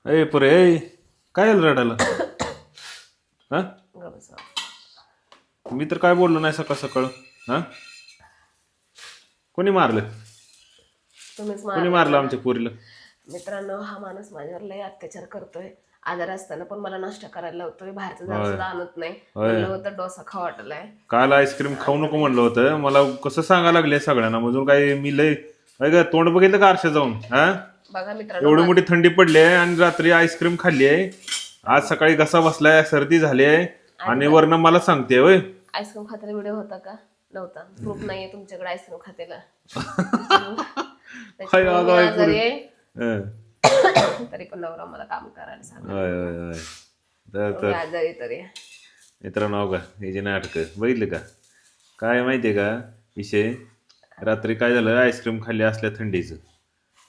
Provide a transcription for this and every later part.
ए पुरे ए काय झालं रडायला? हा मी तर काय बोललो नाही सकाळ सकाळ. हा कोणी मारलं? तुम्हीच कोणी मारला मारलं मला. आमच्या पोरीला? मित्रांनो, हा माणूस माझ्यावर लय अत्याचार करतोय. आजार असताना पण मला नाश्ता करायला लावतोय, बाहेरचं झाड होय. सुद्धा आणत नाही. होय. म्हणलं होतं डोसा खाऊ वाटलाय. काल आईस्क्रीम खाऊ नको म्हणलं होतं. मला कसं सांगायला लागले सगळ्यांना, म्हणजे काय मी लय काय ग, तोंड बघितलं का आरशा जाऊन? हा बघा मित्रांनो, एवढी मोठी थंडी पडली आहे आणि रात्री आईस्क्रीम खाल्ली आहे. आज सकाळी घसा बसलाय, सर्दी झाली आहे आणि वरनं मला सांगते होय. आईस्क्रीम खातेला व्हिडिओ होता का? नव्हता. प्रूफ नाहीये तुमच्याकडे आईस्क्रीम खातेला. हाय, त्याच्यामुळे मी हाय, आजारी आहे. हं. तरी पण नवरा मला काम करायला सांगा. होय होय होय. तर मी आजारी तरी. मित्रांनो का हे जे नाटकं बघितलं का? काय माहितीये का विषय? रात्री काय झालं, आईस्क्रीम खाल्ली असल्या थंडीचं,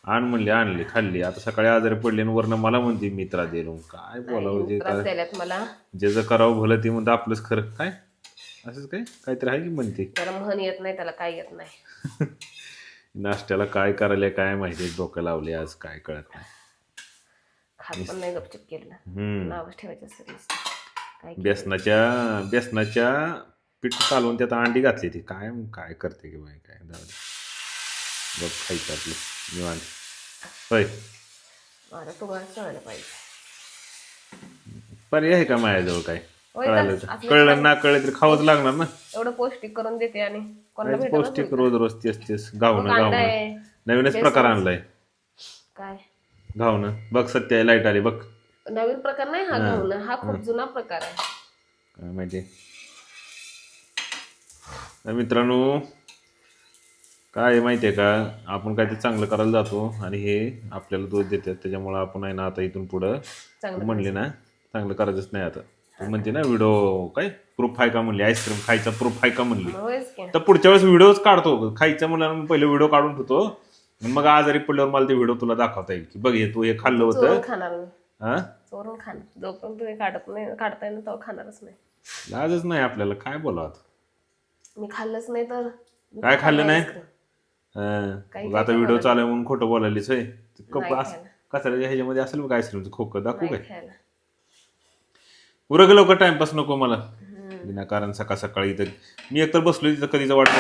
आण म्हणली, आणली, खाल्ली. आता सकाळी आजारी पडली आणि वरनं मला म्हणते मी त्रास दिलो. काय बोलावं जे त्रास काय द्यायलात मला. ज्याचं करावं भलं ते म्हणतं आपलंच खरं. काय असंच काय काहीतरी आहे की म्हणते. त्याला म्हण येत नाही, त्याला काय येत नाही. नाश्त्याला काय करायला काय माहिती, डोकं लावले आज काय कळत नाही. खात पण नाही, गपचूप केलं. नावच ठेवायचं असतं नुसतं. काय बेसनाच्या पीठ कालवून त्यात अंडी घातली. ती काय काय करते की बाई, काय जाऊ दे. बघ खायचं आपलं निवांत. होय, मला तुम्हाला कळलं पाहिजे. पर्याय आहे का माझ्याजवळ? काय होय, कळालं तर तर कळलं ना कळलं तरी खावंच लागणार ना. एवढं पौष्टिक करून देते आणि कोणाला काहीच भेटलं पौष्टिक रोज रोज तेच तेच घावणं कांदा घावणं आहे. नवीनच प्रकार आणलाय. काय घावणं बघ, सत्य लाईट आली बघ. नवीन प्रकार नाही हा घावणं, हा खूप जुना प्रकार आहे. काय माहिती. तर मित्रांनो काय माहितीये का, आपण काय ते चांगलं करायला जातो आणि हे आपल्याला दोष देतात. त्याच्यामुळे आपण आहे ना आता इथून पुढं चांगलं म्हणले ना चांगलं करायचंच नाही. आता तू म्हणते ना व्हिडिओ काय प्रूफ आहे का म्हणली, आईस्क्रीम खायचा प्रूफ आहे का म्हणली, होयच की. तर पुढच्या वेळेस व्हिडिओच काढतो. खायच्या मुलांना पहिले व्हिडिओ काढून ठेवतो, मग आजारी पडल्यावर मला ते व्हिडिओ तुला दाखवता येईल की बघ हे तू हे खाल्लं होतं. चोरून खाणार मी. हा चोरून खाणार. जोपर्यंत तुम्ही काढत नाही, काढता येईल तो खाणारच नाही. लाजच नाही आपल्याला. काय बोलावं आता? मी खाल्लंच नाही तर काय खाल्लं नाही? आईस्क्रीम. मग आता व्हिडिओ चालू आहे म्हणून खोटं बोलायलीच होय. कप नाही खायला. कचऱ्याच्या ह्याच्यामध्ये असेल बघ आईस्क्रीमचं खोकं, दाखवू नाही काय? खायला. उरग लवकर, टाइमपास नको मला विनाकारण सकाळ सकाळी. इथं मी एकतर बसलो तिथं कधीच वाटत.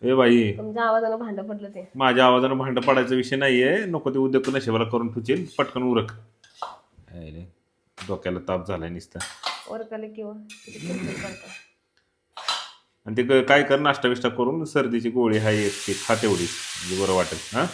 ए बाई, तुमच्या आवाजानं भांडं पडलं ते. माझ्या आवाजानं भांडं पडायचा विषय नाहीये. नको ते उद्योग नशेबाला करून ठेवशील. पटकन उरक. डोक्याला ताप झालाय नुसता. ओरकले किंवा किती चिडचिड करता. आणि ते काय कर, नाश्ता बिष्टा करून सर्दीची गोळी आहे एक खा तेवढी, म्हणजे बरं वाटेल. हा